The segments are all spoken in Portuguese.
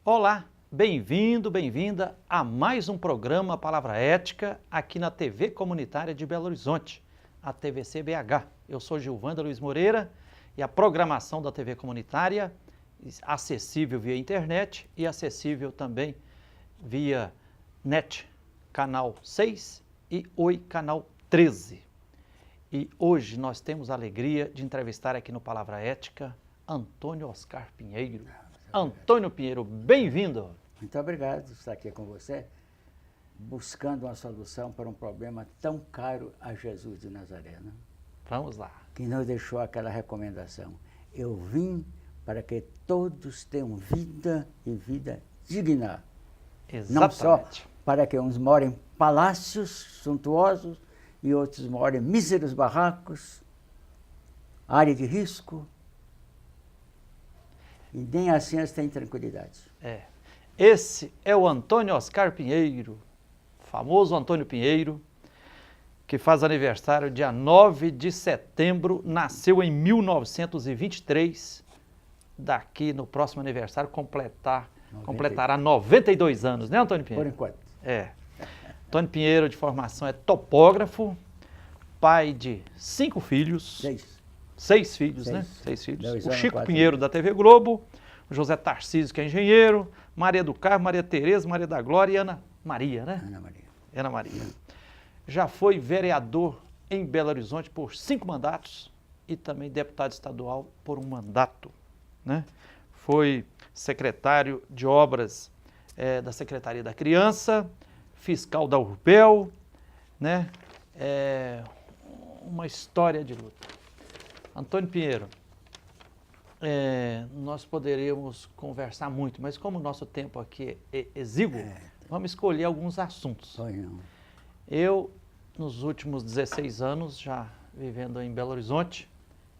Olá, bem-vindo, bem-vinda a mais um programa Palavra Ética aqui na TV Comunitária de Belo Horizonte, a TVC BH. Eu sou Gilvanda Luiz Moreira e a programação da TV Comunitária, acessível via internet e acessível também via NET, canal 6 e Oi, canal 13. E hoje nós temos a alegria de entrevistar aqui no Palavra Ética Antônio Oscar Pinheiro. Antônio Pinheiro, bem-vindo. Muito obrigado por estar aqui com você, buscando uma solução para um problema tão caro a Jesus de Nazaré, né? Vamos lá. Que nos deixou aquela recomendação. Eu vim para que todos tenham vida e vida digna. Exatamente. Não só para que uns morem em palácios suntuosos e outros morem em míseros barracos, área de risco, e nem assim eles têm tranquilidade. Esse é o Antônio Oscar Pinheiro, famoso Antônio Pinheiro, que faz aniversário dia 9 de setembro, nasceu em 1923, daqui no próximo aniversário completará 92 anos, né, Antônio Pinheiro? Por enquanto. Antônio Pinheiro, de formação, é topógrafo, pai de 5 filhos. 6 filhos, né? 6 filhos. O Chico Pinheiro, da TV Globo, o José Tarcísio, que é engenheiro, Maria do Carmo, Maria Tereza, Maria da Glória e Ana Maria, né? Ana Maria. Já foi vereador em Belo Horizonte por 5 mandatos e também deputado estadual por 1 mandato, né? Foi secretário de obras da Secretaria da Criança, fiscal da Urbel, né? Uma história de luta. Antônio Pinheiro, nós poderíamos conversar muito, mas como o nosso tempo aqui é exíguo, vamos escolher alguns assuntos. Eu, nos últimos 16 anos, já vivendo em Belo Horizonte,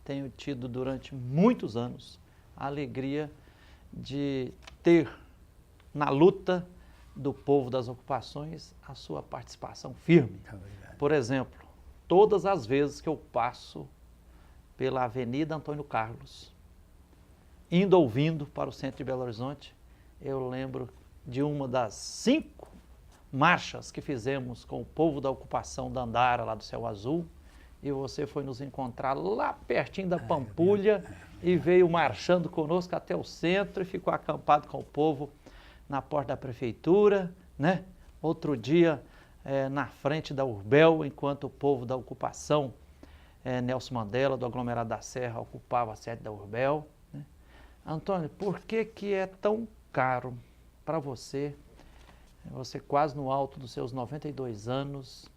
tenho tido durante muitos anos a alegria de ter na luta do povo das ocupações a sua participação firme. Por exemplo, todas as vezes que eu passo pela Avenida Antônio Carlos, indo ou vindo para o centro de Belo Horizonte, eu lembro de uma das 5 marchas que fizemos com o povo da ocupação da Andara, lá do Céu Azul, e você foi nos encontrar lá pertinho da Pampulha e veio marchando conosco até o centro e ficou acampado com o povo na porta da prefeitura, né? Outro dia, na frente da Urbel, enquanto o povo da ocupação Nelson Mandela, do aglomerado da Serra, ocupava a sede da Urbel, né? Antônio, por que é tão caro para você quase no alto dos seus 92 anos,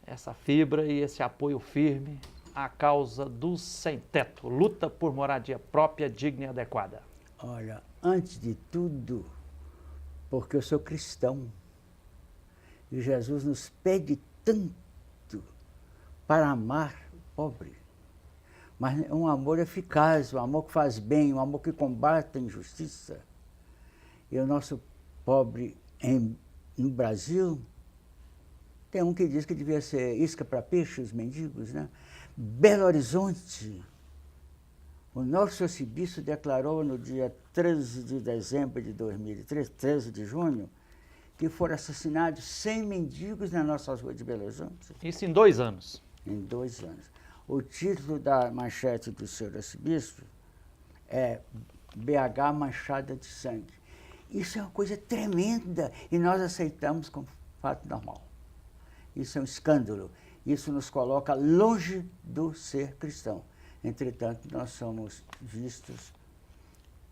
essa fibra e esse apoio firme à causa dos sem-teto, luta por moradia própria, digna e adequada? Olha, antes de tudo, porque eu sou cristão, e Jesus nos pede tanto para amar pobre, mas um amor eficaz, um amor que faz bem, um amor que combate a injustiça. E o nosso pobre no Brasil, tem um que diz que devia ser isca para peixe, os mendigos, né? Belo Horizonte, o nosso arcebispo declarou no dia 13 de dezembro de 2003, 13 de junho, que foram assassinados 100 mendigos nas nossas ruas de Belo Horizonte. Isso em 2 anos. Em 2 anos. O título da manchete do senhor arcebispo é BH manchada de sangue. Isso é uma coisa tremenda e nós aceitamos como fato normal. Isso é um escândalo. Isso nos coloca longe do ser cristão. Entretanto, nós somos vistos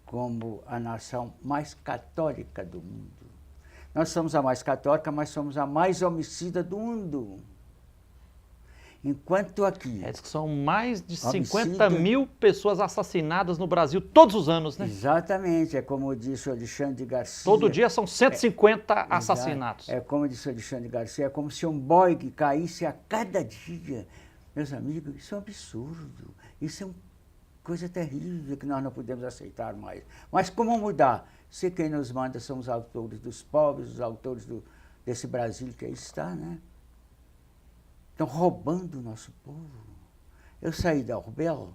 como a nação mais católica do mundo. Nós somos a mais católica, mas somos a mais homicida do mundo. Enquanto aqui... Diz que são mais de 50 mil pessoas assassinadas no Brasil todos os anos, né? Exatamente, é como disse o Alexandre Garcia. Todo dia são 150 assassinatos. É como disse o Alexandre Garcia, é como se um Boeing caísse a cada dia. Meus amigos, isso é um absurdo, isso é uma coisa terrível que nós não podemos aceitar mais. Mas como mudar? Se quem nos manda são os autores dos pobres, os autores desse Brasil que aí está, né? Estão roubando o nosso povo. Eu saí da Urbel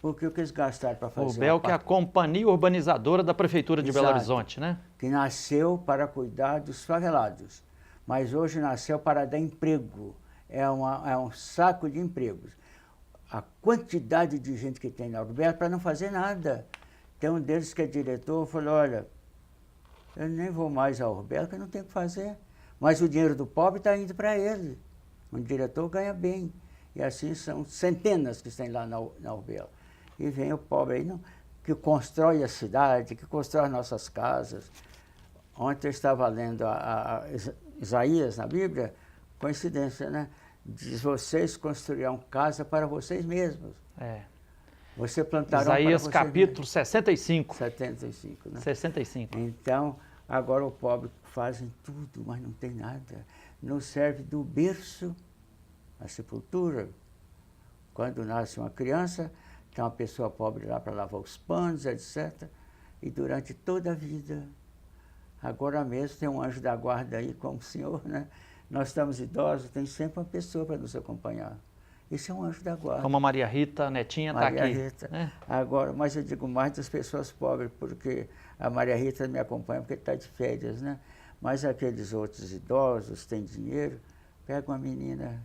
Porque o que eles gastaram para fazer? Urbel, que é a companhia urbanizadora da Prefeitura de Belo Horizonte, né? Que nasceu para cuidar dos favelados, mas hoje nasceu para dar emprego. É um saco de empregos. A quantidade de gente que tem na Urbel para não fazer nada. Tem um deles que é diretor, falou, olha, eu nem vou mais à Urbel, porque não tem o que fazer. Mas o dinheiro do pobre está indo para ele. Um diretor ganha bem. E assim são centenas que estão lá na Urbel. E vem o pobre aí, que constrói a cidade, que constrói nossas casas. Ontem eu estava lendo a Isaías na Bíblia, coincidência, né? Diz, vocês construirão casa para vocês mesmos. É. Você plantarão Isaías para vocês capítulo mesmos. 65. 75, né? 65. Então, agora o pobre fazem tudo, mas não tem nada. Não serve do berço à sepultura. Quando nasce uma criança, tem uma pessoa pobre lá para lavar os panos, etc. E durante toda a vida. Agora mesmo tem um anjo da guarda aí, como o senhor, né? Nós estamos idosos, tem sempre uma pessoa para nos acompanhar. Esse é um anjo da guarda. Como a Maria Rita, a netinha está aqui. Maria Rita. Né? Agora, mas eu digo mais das pessoas pobres, porque a Maria Rita me acompanha porque está de férias, né? Mas aqueles outros idosos, têm dinheiro, pega uma menina,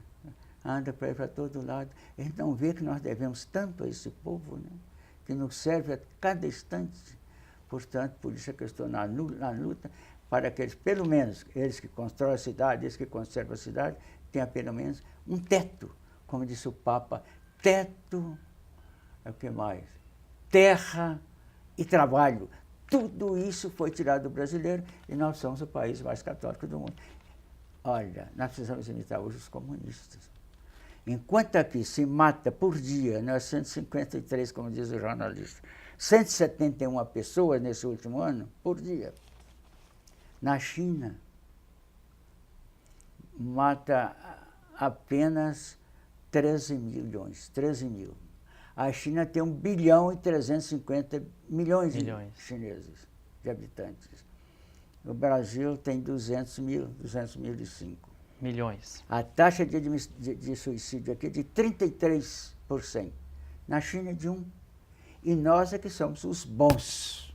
anda para ir para todo lado. Eles não vê que nós devemos tanto a esse povo, né? Que nos serve a cada instante. Portanto, por isso é que eu estou na luta, para que eles, pelo menos, eles que constroem a cidade, eles que conservam a cidade, tenham pelo menos um teto. Como disse o Papa, teto, é o que mais? Terra e trabalho. Tudo isso foi tirado do brasileiro e nós somos o país mais católico do mundo. Olha, nós precisamos imitar hoje os comunistas. Enquanto aqui se mata por dia, né, 153, como diz o jornalista, 171 pessoas nesse último ano, por dia. Na China, mata apenas 13 milhões, 13 mil. A China tem 1 bilhão e 350 milhões de chineses, de habitantes. O Brasil tem 205 milhões. A taxa de suicídio aqui é de 33%. Na China é de 1%. E nós é que somos os bons.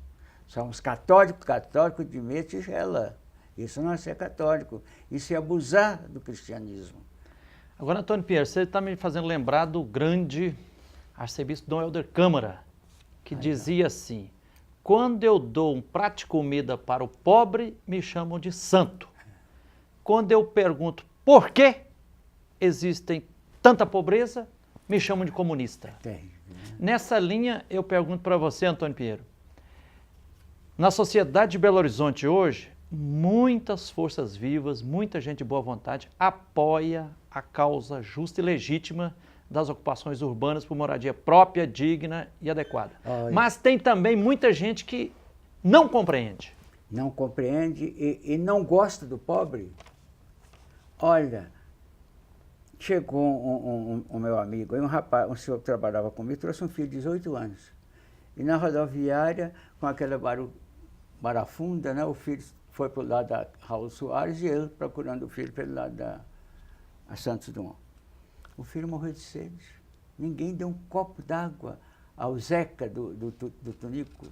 Somos católicos de meia tigela. Isso não é ser católico. Isso é abusar do cristianismo. Agora, Antônio Pierre, você está me fazendo lembrar do grande arcebispo Dom Helder Câmara, que dizia assim, quando eu dou um prato de comida para o pobre, me chamam de santo. Quando eu pergunto por que existem tanta pobreza, me chamam de comunista. Nessa linha, eu pergunto para você, Antônio Pinheiro, na sociedade de Belo Horizonte hoje, muitas forças vivas, muita gente de boa vontade apoia a causa justa e legítima das ocupações urbanas por moradia própria, digna e adequada. Mas tem também muita gente que não compreende. Não compreende e não gosta do pobre. Olha, chegou um meu amigo, um senhor que trabalhava comigo, trouxe um filho de 18 anos. E na rodoviária, com aquela barafunda, né, o filho foi para o lado da Raul Soares e ele procurando o filho pelo lado da Santos Dumont. O filho morreu de sede. Ninguém deu um copo d'água ao Zeca do Tunico.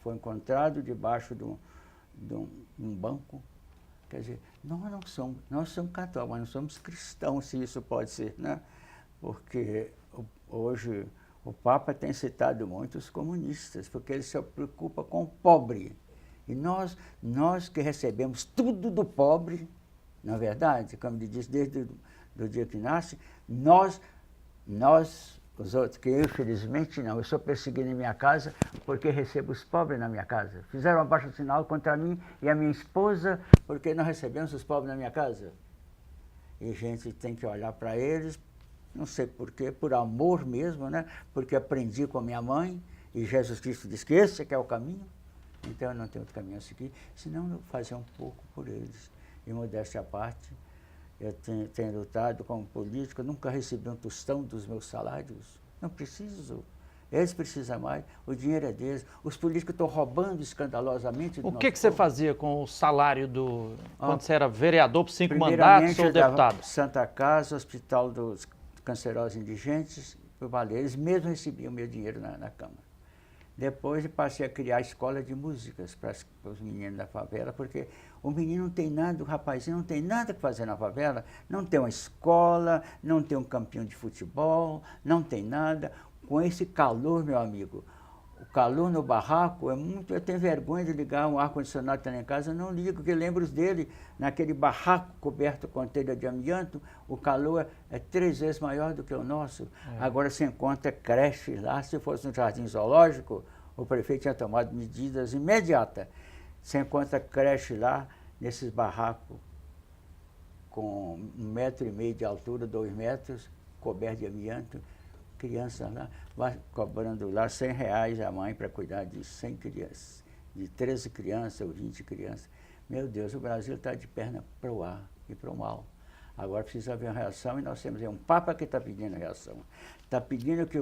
Foi encontrado debaixo de um banco. Quer dizer, nós somos católicos, mas não somos cristãos, se isso pode ser, né? Porque hoje o Papa tem citado muito os comunistas, porque ele se preocupa com o pobre. E nós que recebemos tudo do pobre, na verdade, como ele diz, desde o dia que nasce, nós, os outros, que eu infelizmente não, eu sou perseguido em minha casa porque recebo os pobres na minha casa. Fizeram um abaixo-assinado contra mim e a minha esposa porque nós recebemos os pobres na minha casa. E a gente tem que olhar para eles, não sei porquê, por amor mesmo, né? Porque aprendi com a minha mãe e Jesus Cristo disse que esse é que é o caminho. Então eu não tenho outro caminho a seguir, senão eu fazer um pouco por eles. E modéstia à parte, eu tenho lutado como político, nunca recebi um tostão dos meus salários. Não preciso. Eles precisam mais, o dinheiro é deles. Os políticos estão roubando escandalosamente do O que você fazia com o salário quando você era vereador por 5 mandatos ou deputado? Santa Casa, Hospital dos Cancerosos Indigentes, o balé. Eles mesmos recebiam meu dinheiro na Câmara. Depois eu passei a criar escola de músicas para os meninos da favela, porque o menino não tem nada, o rapazinho não tem nada que fazer na favela, não tem uma escola, não tem um campinho de futebol, não tem nada. Com esse calor, meu amigo, o calor no barraco é muito... Eu tenho vergonha de ligar um ar-condicionado que está lá em casa, eu não ligo, porque lembro dele, naquele barraco coberto com telha de amianto, o calor é 3 vezes maior do que o nosso. Agora se encontra creche lá, se fosse no jardim zoológico, o prefeito tinha tomado medidas imediatas. Se encontra creche lá, nesses barracos, com 1,5 metro de altura, 2 metros, coberto de amianto, criança lá, vai cobrando lá R$100 a mãe para cuidar de 100 crianças, de 13 crianças ou 20 crianças. Meu Deus, o Brasil está de perna para o ar e para o mal. Agora precisa haver uma reação e nós temos um Papa que está pedindo a reação. Está pedindo que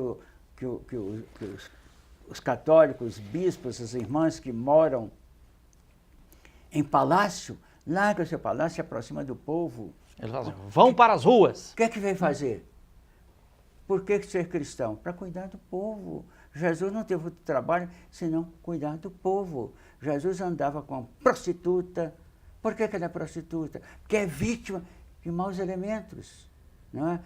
os católicos, os bispos, as irmãs que moram em palácio, larga o seu palácio e se aproxima do povo. Eles falam, vão para as ruas. O que é que veio fazer? Por que ser cristão? Para cuidar do povo. Jesus não teve outro trabalho senão cuidar do povo. Jesus andava com uma prostituta. Por que ela é prostituta? Porque é vítima de maus elementos. Não é?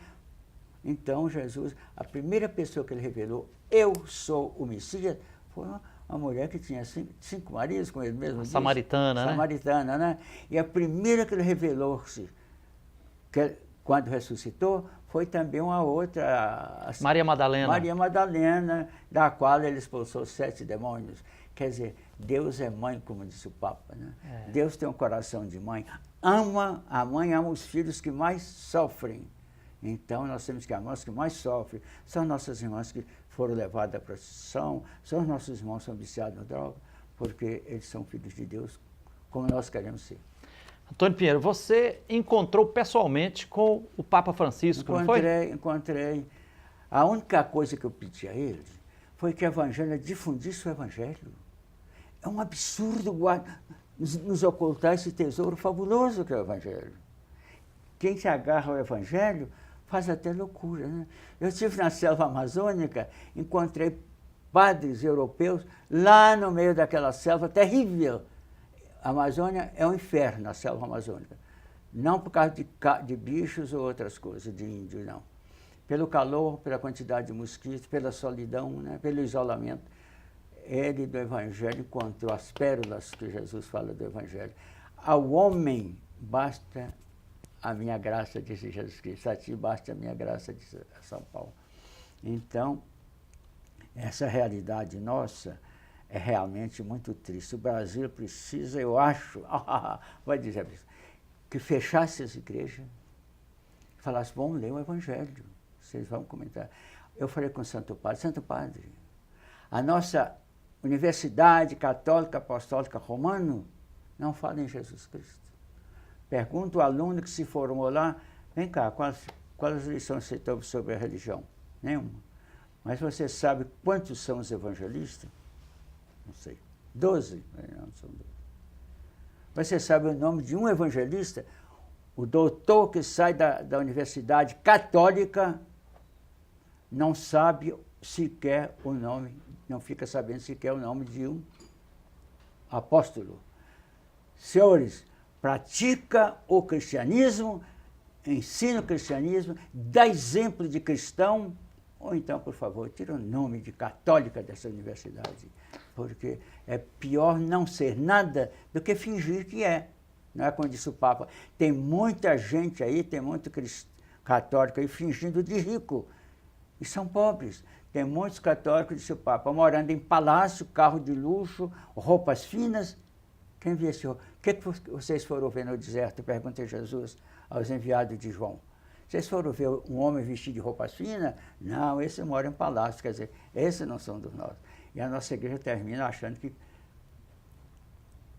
Então Jesus, a primeira pessoa que ele revelou, eu sou o Messias, foi uma mulher que tinha 5 maridos, com ele mesmo. Samaritana, né? Samaritana, né? E a primeira que ele revelou-se, quando ressuscitou, foi também uma outra... Maria Madalena. Maria Madalena, da qual ele expulsou 7 demônios. Quer dizer, Deus é mãe, como disse o Papa, né? Deus tem um coração de mãe. A mãe ama os filhos que mais sofrem. Então, nós temos que amar os que mais sofrem. São nossas irmãs que foram levadas à prostituição, são os nossos irmãos que são viciados na droga, porque eles são filhos de Deus, como nós queremos ser. Antônio Pinheiro, você encontrou pessoalmente com o Papa Francisco, não foi? Encontrei. A única coisa que eu pedi a ele foi que o Evangelho difundisse o Evangelho. É um absurdo nos ocultar esse tesouro fabuloso que é o Evangelho. Quem se agarra ao Evangelho faz até loucura, né? Eu estive na selva amazônica, encontrei padres europeus lá no meio daquela selva terrível. A Amazônia é um inferno, a selva amazônica. Não por causa de bichos ou outras coisas, de índios, não. Pelo calor, pela quantidade de mosquitos, pela solidão, né? Pelo isolamento. Ele, do Evangelho, encontrou as pérolas que Jesus fala do Evangelho. Ao homem basta a minha graça, disse Jesus Cristo. A ti basta a minha graça, disse São Paulo. Então, essa realidade nossa é realmente muito triste. O Brasil precisa, eu acho, vai dizer isso, que fechasse as igrejas e falasse, vamos ler o Evangelho, vocês vão comentar. Eu falei com o Santo Padre, a nossa Universidade Católica Apostólica Romana não fala em Jesus Cristo. Pergunta o aluno que se formou lá, vem cá, quais lições você teve sobre a religião? Nenhuma. Mas você sabe quantos são os evangelistas? Não sei. 12? Não, são 12. Você sabe o nome de um evangelista? O doutor que sai da Universidade Católica não sabe sequer o nome, não fica sabendo sequer o nome de um apóstolo. Senhores, pratica o cristianismo, ensina o cristianismo, dá exemplo de cristão, ou então, por favor, tira o nome de católica dessa universidade, porque é pior não ser nada do que fingir que é. Não é como disse o Papa, tem muita gente aí, tem muito católico aí fingindo de rico, e são pobres. Tem muitos católicos, disse o Papa, morando em palácio, carro de luxo, roupas finas. Quem viu esse roupa? O que vocês foram ver no deserto? Pergunta Jesus aos enviados de João. Vocês foram ver um homem vestido de roupas finas? Não, esse mora em palácio, quer dizer, esses não são dos nossos. E a nossa igreja termina achando que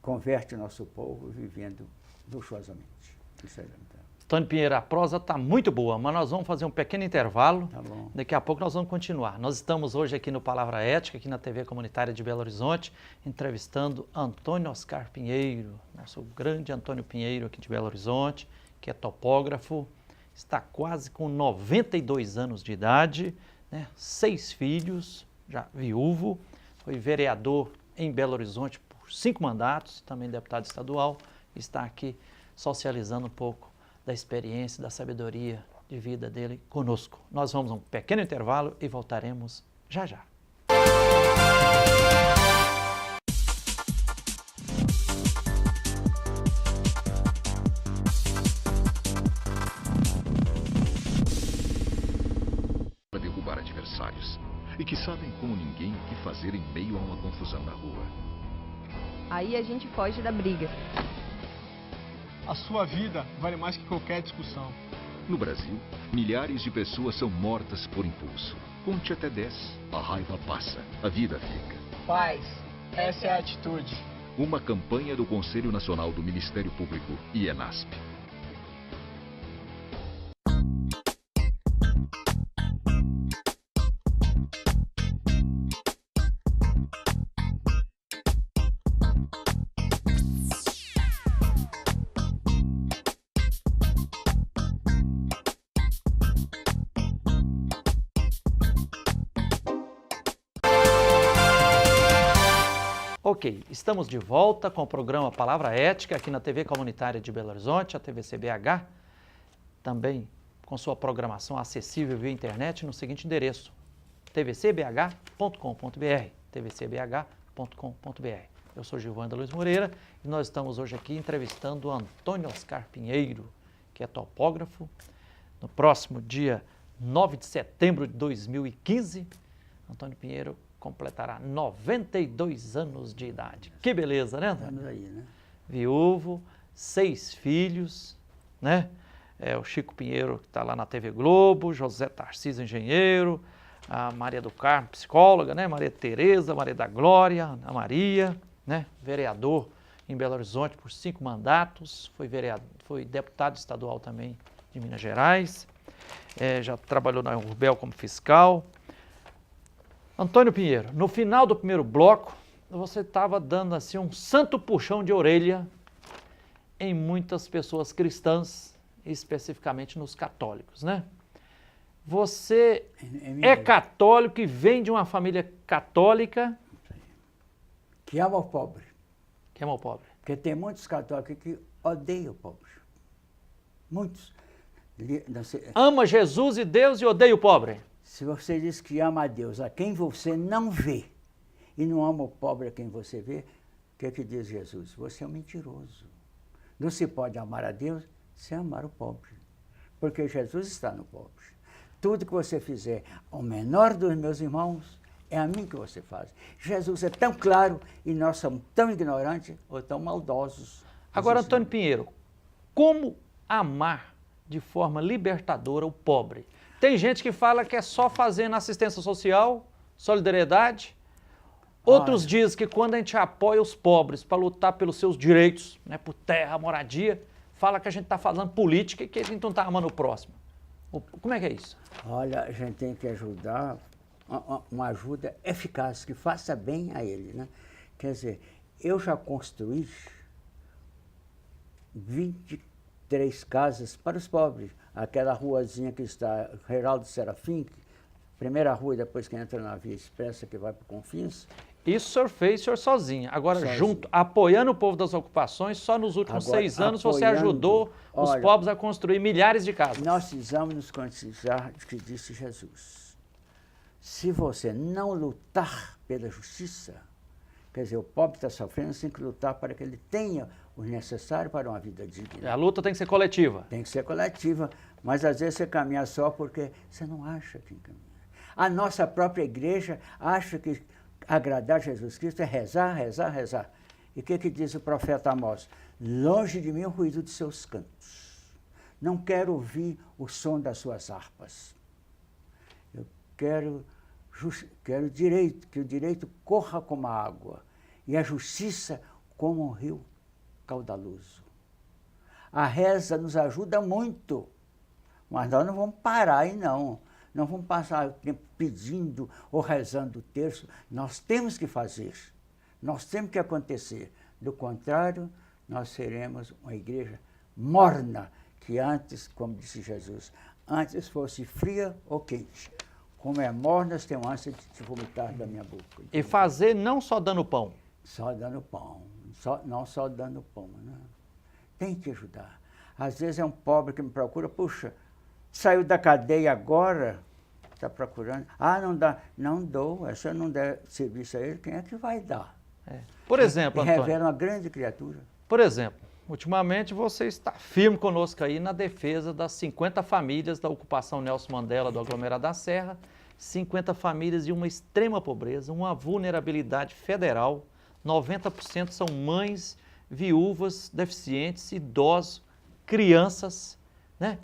converte o nosso povo vivendo luxuosamente. Isso é verdade. Antônio Pinheiro, a prosa está muito boa, mas nós vamos fazer um pequeno intervalo. Tá bom. Daqui a pouco nós vamos continuar. Nós estamos hoje aqui no Palavra Ética, aqui na TV Comunitária de Belo Horizonte, entrevistando Antônio Oscar Pinheiro, nosso grande Antônio Pinheiro aqui de Belo Horizonte, que é topógrafo, está quase com 92 anos de idade, né? 6 filhos, já viúvo, foi vereador em Belo Horizonte por 5 mandatos, também deputado estadual, está aqui socializando um pouco da experiência, da sabedoria de vida dele conosco. Nós vamos a um pequeno intervalo e voltaremos já já. Para derrubar adversários e que sabem como ninguém o que fazer em meio a uma confusão na rua. Aí a gente foge da briga. A sua vida vale mais que qualquer discussão. No Brasil, milhares de pessoas são mortas por impulso. Conte até 10. A raiva passa, a vida fica. Paz, essa é a atitude. Uma campanha do Conselho Nacional do Ministério Público e ENASP. Ok, estamos de volta com o programa Palavra Ética aqui na TV Comunitária de Belo Horizonte, a TVCBH, também com sua programação acessível via internet no seguinte endereço, tvcbh.com.br, tvcbh.com.br. Eu sou Gilvanda Luiz Moreira e nós estamos hoje aqui entrevistando o Antônio Oscar Pinheiro, que é topógrafo. No próximo dia 9 de setembro de 2015, Antônio Pinheiro completará 92 anos de idade. Que beleza, né, Antônio? Estamos aí, né? Viúvo, 6 filhos, né? O Chico Pinheiro, que está lá na TV Globo, José Tarcísio, engenheiro, a Maria do Carmo, psicóloga, né? Maria Tereza, Maria da Glória, a Maria, né? Vereador em Belo Horizonte por 5 mandatos, foi deputado estadual também de Minas Gerais, já trabalhou na Urbel como fiscal. Antônio Pinheiro, no final do primeiro bloco, você estava dando assim um santo puxão de orelha em muitas pessoas cristãs, especificamente nos católicos, né? Você é católico e vem de uma família católica Que ama o pobre. que ama o pobre. Porque tem muitos católicos que odeiam o pobre. Muitos. Ama Jesus e Deus e odeia o pobre. Se você diz que ama a Deus a quem você não vê e não ama o pobre a quem você vê, o que diz Jesus? Você é um mentiroso. Não se pode amar a Deus sem amar o pobre. Porque Jesus está no pobre. Tudo que você fizer ao menor dos meus irmãos, é a mim que você faz. Jesus é tão claro e nós somos tão ignorantes ou tão maldosos. Agora, Antônio Pinheiro, como amar de forma libertadora o pobre? Tem gente que fala que é só fazendo assistência social, solidariedade. Outros dizem que quando a gente apoia os pobres para lutar pelos seus direitos, né, por terra, moradia, fala que a gente está fazendo política e que a gente não está amando o próximo. Como é que é isso? Olha, a gente tem que ajudar, uma ajuda eficaz, que faça bem a ele, né? Quer dizer, eu já construí 23 casas para os pobres. Aquela ruazinha que está, Geraldo Serafim, primeira rua depois que entra na Via Expressa que vai para o Confins. Isso o senhor fez, o senhor sozinho. Agora, Sozinho. junto, apoiando o povo das ocupações, só nos últimos 6 anos você ajudou os pobres a construir milhares de casas. Nós precisamos nos conscientizar do que disse Jesus. Se você não lutar pela justiça, quer dizer, o pobre está sofrendo, você tem que lutar para que ele tenha o necessário para uma vida digna. A luta tem que ser coletiva. Tem que ser coletiva, mas às vezes você caminha só porque você não acha quem caminha. A nossa própria igreja acha que agradar Jesus Cristo é rezar, rezar, rezar. E o que diz o profeta Amós? Longe de mim o ruído de seus cantos. Não quero ouvir o som das suas harpas. Eu quero direito, que o direito corra como a água e a justiça como um rio caudaloso. A reza nos ajuda muito, mas nós não vamos parar aí não. Não vamos passar o tempo pedindo ou rezando o terço. Nós temos que fazer, nós temos que acontecer. Do contrário, nós seremos uma igreja morna, que antes, como disse Jesus, antes fosse fria ou quente. como é mornas, tenho ânsia de te vomitar da minha boca. E fazer não só dando pão. Só dando pão, não só dando pão, né? Tem que ajudar. Às vezes é um pobre que me procura, puxa, saiu da cadeia agora, está procurando. Ah, não dá. Não dou, se eu não der serviço a ele, quem é que vai dar? Por exemplo, Antônio. Revela uma grande criatura. Por exemplo, ultimamente você está firme conosco aí na defesa das 50 famílias da ocupação Nelson Mandela do aglomerado da Serra, 50 famílias de uma extrema pobreza, uma vulnerabilidade federal, 90% são mães, viúvas, deficientes, idosos, crianças, né?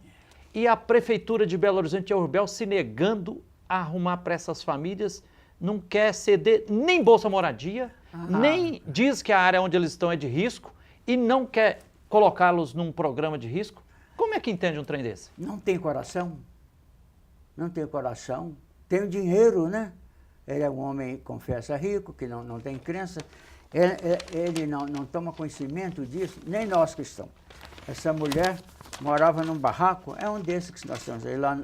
E a Prefeitura de Belo Horizonte e a Urbel se negando a arrumar para essas famílias, não quer ceder nem Bolsa Moradia, nem diz que a área onde eles estão é de risco e não quer colocá-los num programa de risco. Como é que entende um trem desse? Não tem coração. Não tem coração. Tem o dinheiro, né? Ele é um homem, confessa, rico, que não tem crença. Ele não toma conhecimento disso, nem nós cristãos. Essa mulher morava num barraco, é um desses que nós temos aí, lá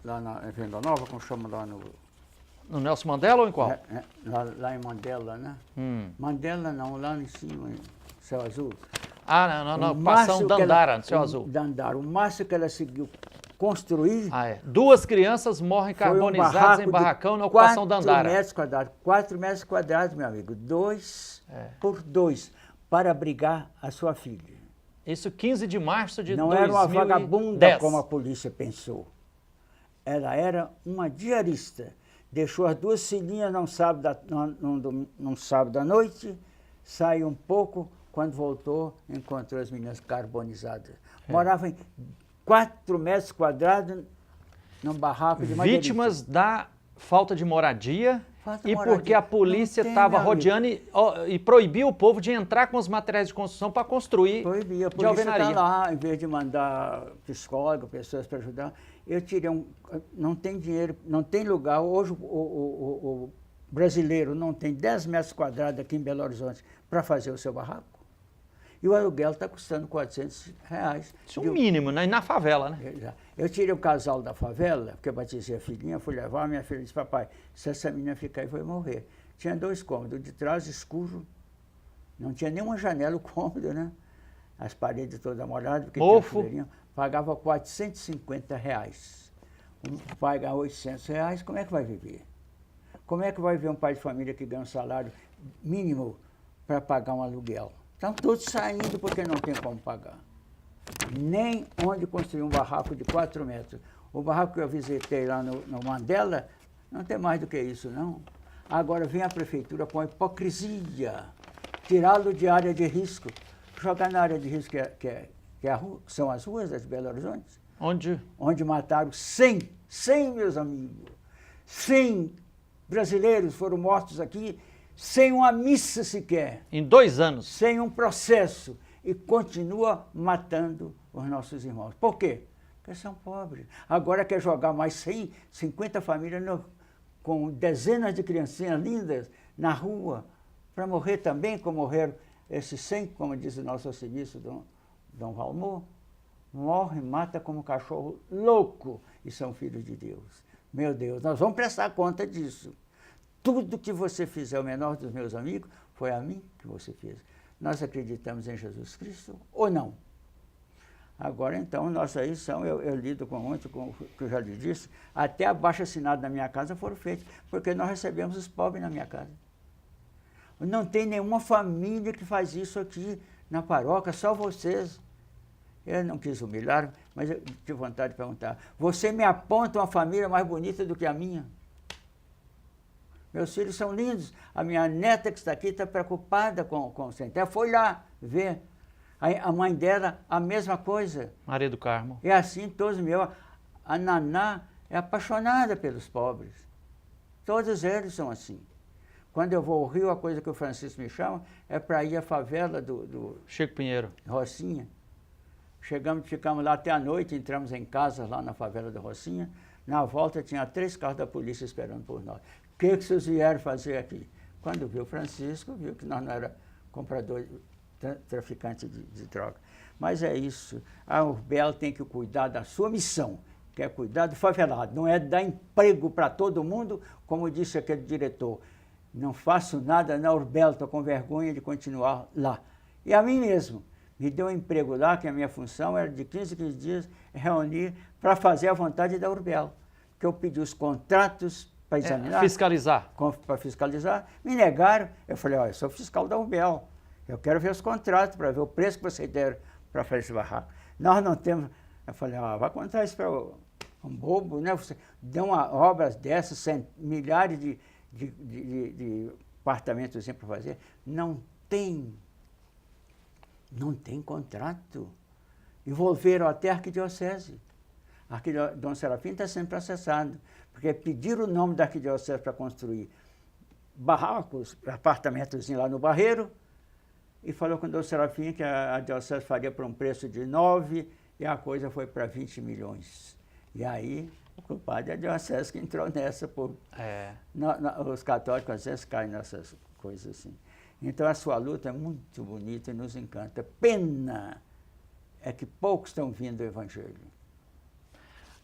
na Venda Nova, como chama lá no... No Nelson Mandela ou em qual? Lá em Mandela, né? Mandela não, lá em cima, em Céu Azul. Ah, não, Passão Dandara, no Céu Azul. Dandara, o máximo que ela seguiu construir... Duas crianças morrem carbonizadas em barracão na ocupação Dandara. 4 metros quadrados, meu amigo, 2 por 2, para abrigar a sua filha. Isso 15 de março de 2010. Não era uma vagabunda como a polícia pensou. Ela era uma diarista. Deixou as 2 filhinhas num sábado à noite, saiu um pouco, quando voltou, encontrou as meninas carbonizadas. Morava em 4 metros quadrados, num barraco de madeira. Vítimas da falta de moradia porque a polícia estava rodeando e proibiu o povo de entrar com os materiais de construção para construir Proibia, a de alvenaria. Está lá, em vez de mandar psicólogo, pessoas para ajudar. Eu tirei não tem dinheiro, não tem lugar. Hoje o brasileiro não tem 10 metros quadrados aqui em Belo Horizonte para fazer o seu barraco. E o aluguel está custando R$400. Isso é o mínimo, né? E na favela, né? Eu tirei o casal da favela, porque eu batizei a filhinha, fui levar, minha filha disse, papai, se essa menina ficar aí, vai morrer. Tinha 2 cômodos, de trás escuro, não tinha nenhuma janela o cômodo, né? As paredes todas molhadas, porque tinha chuveirinho. Pagava R$450. Um pai ganha R$800, como é que vai viver? Como é que vai ver um pai de família que ganha um salário mínimo para pagar um aluguel? Estão todos saindo porque não tem como pagar. Nem onde construir um barraco de 4 metros. O barraco que eu visitei lá no Mandela, não tem mais do que isso, não. Agora vem a prefeitura com a hipocrisia, tirá-lo de área de risco, jogar na área de risco são as ruas de Belo Horizonte. Onde mataram 100, meus amigos. 100 brasileiros foram mortos aqui, sem uma missa sequer. Em 2 anos. Sem um processo. E continua matando os nossos irmãos. Por quê? Porque são pobres. Agora quer jogar mais 150 famílias com dezenas de criancinhas lindas na rua, para morrer também, como morreram esses 100, como diz o nosso serviço, Dom Valmor. Morre, mata como um cachorro louco e são filhos de Deus. Meu Deus, nós vamos prestar conta disso. Tudo que você fizer, o menor dos meus amigos, foi a mim que você fez. Nós acreditamos em Jesus Cristo ou não? Agora, então, nós aí eu lido com muito, com o que eu já lhe disse, até abaixo-assinado na minha casa foram feitos, porque nós recebemos os pobres na minha casa. Não tem nenhuma família que faz isso aqui na paróquia, só vocês. Eu não quis humilhar, mas eu tive vontade de perguntar, você me aponta uma família mais bonita do que a minha? Meus filhos são lindos. A minha neta que está aqui está preocupada com o Centé. Foi lá ver. A mãe dela, a mesma coisa. Maria do Carmo. É assim, todos meus. A Naná é apaixonada pelos pobres. Todos eles são assim. Quando eu vou ao Rio, a coisa que o Francisco me chama é para ir à favela do Chico Pinheiro. Rocinha. Ficamos lá até a noite, entramos em casa lá na favela da Rocinha. Na volta tinha 3 carros da polícia esperando por nós. O que vocês vieram fazer aqui? Quando viu o Francisco, viu que nós não era comprador, traficante de droga. Mas é isso. A Urbel tem que cuidar da sua missão, quer cuidar do favelado, não é dar emprego para todo mundo, como disse aquele diretor. Não faço nada na Urbel, estou com vergonha de continuar lá. E a mim mesmo, me deu um emprego lá, que a minha função era de 15 em 15 dias reunir para fazer a vontade da Urbel. Que eu pedi os contratos para examinar. Fiscalizar. Para fiscalizar. Me negaram. Eu falei, olha, eu sou fiscal da Urbel. Eu quero ver os contratos para ver o preço que vocês deram para fazer esse barraco. Nós não temos... Eu falei, vai contar isso para um bobo, né? Você deu obras dessas, milhares de apartamentos para fazer. Não tem contrato. Envolveram até a arquidiocese. Dom Serafim está sendo processado, porque pediram o nome da arquidiocese para construir barracos, apartamentos lá no Barreiro, e falou com o Dom Serafim que a diocese faria por um preço de 9, e a coisa foi para 20 milhões. E aí, o culpado é a diocese que entrou nessa. Os católicos às vezes caem nessas coisas assim. Então a sua luta é muito bonita e nos encanta. Pena é que poucos estão vindo do Evangelho.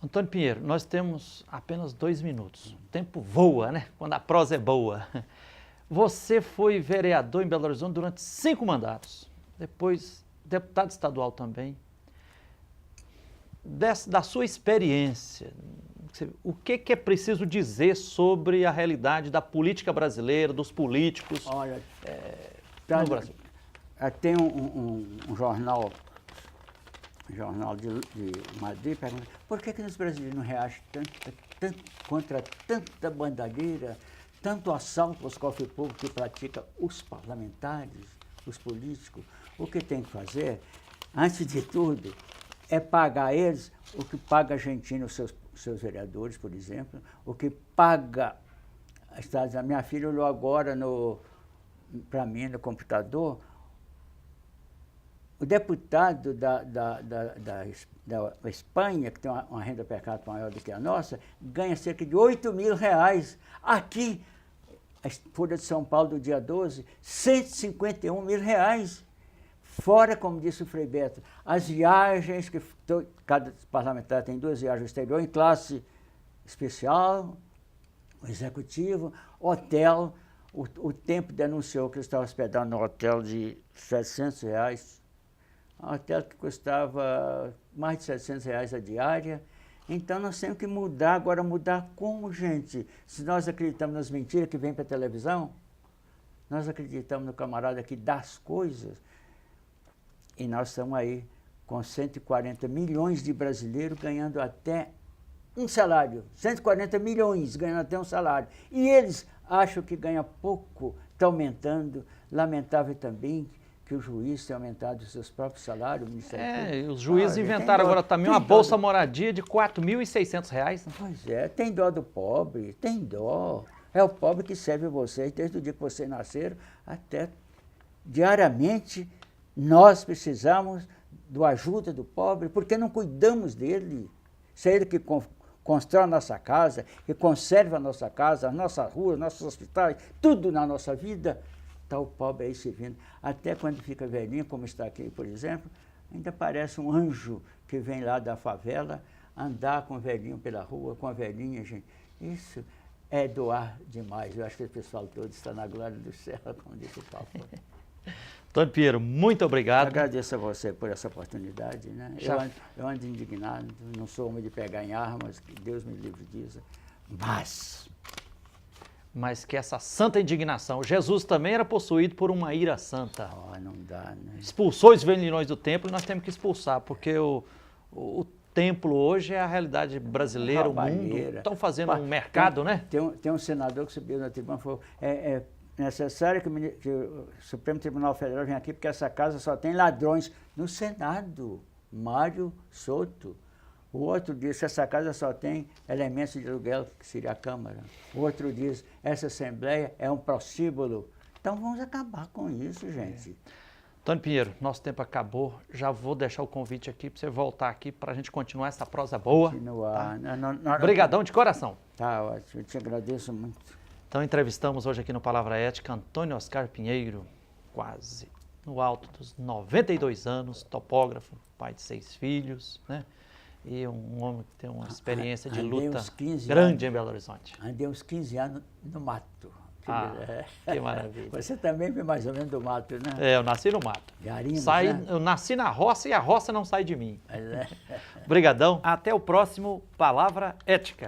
Antônio Pinheiro, nós temos apenas 2 minutos. O tempo voa, né? Quando a prosa é boa. Você foi vereador em Belo Horizonte durante 5 mandatos. Depois, deputado estadual também. Da sua experiência, o que é preciso dizer sobre a realidade da política brasileira, dos políticos no Brasil? Tem um jornal de Madrid pergunta por que os brasileiros não reagem contra tanta bandalheira, tanto assalto aos cofres públicos que praticam os parlamentares, os políticos. O que tem que fazer, antes de tudo, é pagar eles o que paga a Argentina, os seus vereadores, por exemplo, o que paga a Estados. A minha filha olhou agora para mim no computador, o deputado da Espanha, que tem uma renda per capita maior do que a nossa, ganha cerca de R$8.000. Aqui, a Folha de São Paulo do dia 12, R$151.000. Fora, como disse o Frei Beto, as viagens, que cada parlamentar tem 2 viagens ao exterior, em classe especial, executivo, hotel. O Tempo denunciou que ele estava hospedado no hotel de R$700, um hotel que custava mais de R$700 a diária. Então nós temos que mudar. Agora, mudar como, gente? Se nós acreditamos nas mentiras que vêm para a televisão, nós acreditamos no camarada que dá as coisas. E nós estamos aí com 140 milhões de brasileiros ganhando até um salário. 140 milhões ganhando até um salário. E eles acham que ganha pouco, está aumentando. Lamentável também que o juiz tenha aumentado os seus próprios salários. Os juízes inventaram agora também uma bolsa moradia de R$4.600. Pois é, tem dó do pobre, tem dó. É o pobre que serve vocês desde o dia que vocês nasceram até diariamente. Nós precisamos da ajuda do pobre, porque não cuidamos dele. Se é ele que constrói a nossa casa, que conserva a nossa casa, a nossa rua, nossos hospitais, tudo na nossa vida, está o pobre aí servindo. Até quando fica velhinho, como está aqui, por exemplo, ainda parece um anjo que vem lá da favela andar com o velhinho pela rua, com a velhinha, gente. Isso é doar demais. Eu acho que o pessoal todo está na glória do céu, como disse o Papa. Antônio Pinheiro, muito obrigado. Agradeço a você por essa oportunidade, né? Eu ando indignado, não sou homem de pegar em armas, que Deus me livre disso, mas que essa santa indignação, Jesus também era possuído por uma ira santa. Não dá, né? Expulsou os velhinhos do templo e nós temos que expulsar, porque o templo hoje é a realidade brasileira, o mundo. Estão fazendo um mercado, né? Tem um senador que subiu na tribuna e falou, necessário que o Supremo Tribunal Federal venha aqui, porque essa casa só tem ladrões. No Senado, Mário Soto. O outro diz que essa casa só tem elementos de aluguel, que seria a Câmara. O outro diz essa Assembleia é um prostíbulo. Então vamos acabar com isso, gente. Antônio Pinheiro, nosso tempo acabou. Já vou deixar o convite aqui para você voltar aqui para a gente continuar essa prosa boa. Continuar. Tá? Obrigadão de coração. Tá ótimo, eu te agradeço muito. Então entrevistamos hoje aqui no Palavra Ética Antônio Oscar Pinheiro, quase no alto dos 92 anos, topógrafo, pai de 6 filhos, né? e um homem que tem uma experiência de Andei luta uns 15 grande em Belo Horizonte. Andei uns 15 anos no mato. Que maravilha. Você também veio mais ou menos do mato, né? É, eu nasci no mato. Garimpo, né? Eu nasci na roça e a roça não sai de mim. Mas é. Obrigadão. Até o próximo Palavra Ética.